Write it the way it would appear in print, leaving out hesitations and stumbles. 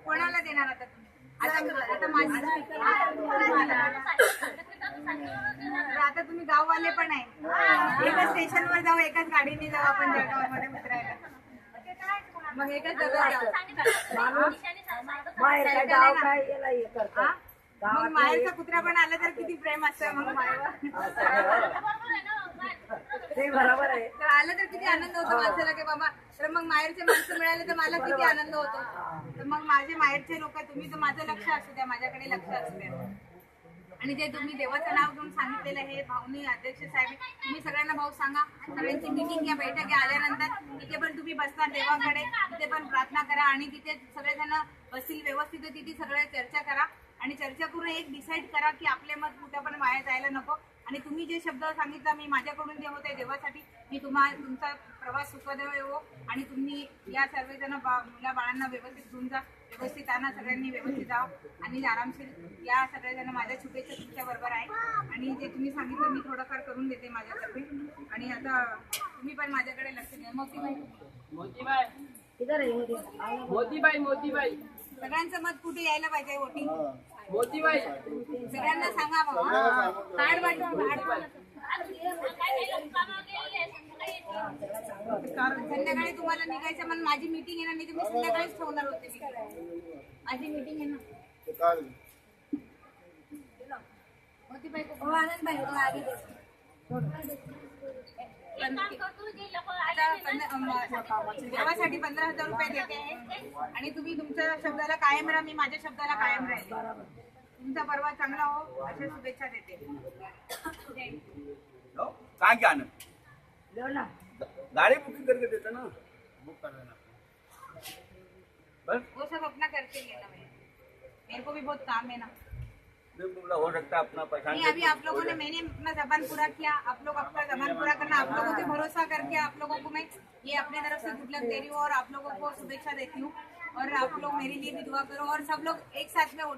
कोणाला देणार आता तुम्ही? आता माझी आता तुम्ही गाववाले पण आहे, एकाच स्टेशनवर जाऊ, एकाच गाडीने जाऊ आपण जळगावमध्ये उतरायला, मग एकाच जगात जाऊ. मग माहेरचा कुत्रा पण आला तर किती प्रेम असतं मग मायवर. ते बरोबर आहे. तर आलं तर किती आनंद होतो माणसाला की बाबा, तर मग माहेरचे माणसं मिळाले तर मला किती आनंद होतो. तर मग माझे माहेरचे लोक, तुम्ही तर माझं लक्ष असू द्या, माझ्याकडे लक्ष असू द्या. आणि जे तुम्ही देवाचं नाव घेऊन सांगितलेलं आहे, भाऊनी अध्यक्ष साहेब, तुम्ही सगळ्यांना भाऊ सांगा, सगळ्यांची मीटिंग या बैठकी आल्यानंतर तिथे पण तुम्ही बसणार देवाकडे, तिथे पण प्रार्थना करा आणि तिथे सगळेजण बसतील व्यवस्थित, तिथे सगळ्या चर्चा करा आणि चर्चा करून एक डिसाईड करा की आपले मत कुठं पण वाया जायला नको. आणि तुम्ही जे शब्द सांगितला, मी माझ्याकडून जे होते देवासाठी, मी तुमचा प्रवास सुखदेव येवो आणि तुम्ही या सर्वजण मुला बाळांना व्यवस्थित घेऊन जा, व्यवस्थित आणा, सगळ्यांनी व्यवस्थित जावं आणि आरामशीर या सगळेजण. माझ्या शुभेच्छा तुमच्या बरोबर आहे आणि जे तुम्ही सांगितलं मी थोडंफार करून देते माझ्यातर्फे. आणि आता तुम्ही पण माझ्याकडे लक्ष द्या. मोतीबाई सगळ्यांचं मत कुठे यायला पाहिजे वोटिंग, मोतीबाई सगळ्यांना सांगा बाबा, कार्ड वाटून संध्याकाळी तुम्हाला निघायचं म्हणून माझी मीटिंग आहे ना, मी तुम्ही संध्याकाळीच ठेवणार होते. माझी मीटिंग आहे ना. मोतीबाई आनंदबाई देवासाठी 15,000 रुपये देते आहे आणि तुम्ही तुमच्या शब्दाला कायम राहा, मी माझ्या शब्दाला कायम राहील. तुमचा परवा चांगला हो अशा शुभेच्छा देते. काय क्या गाड़ी बुकिंग करके देता ना, बुक कर देना बस. वो सब अपना करके लेना, मेरे को भी बहुत काम है ना. हो सकता है अपना पहचान. नहीं, अभी आप लोगों ने, मैंने अपना जबान पूरा किया, आप लोग अपना जबान पूरा करना. आप लोगों पे भरोसा करके आप लोगों को मैं ये अपने तरफ से गुड लक दे रही हूँ और आप लोगों को शुभेच्छा देती हूँ. और आप लोग मेरे लिए भी दुआ करो और सब लोग एक साथ में वोटिंग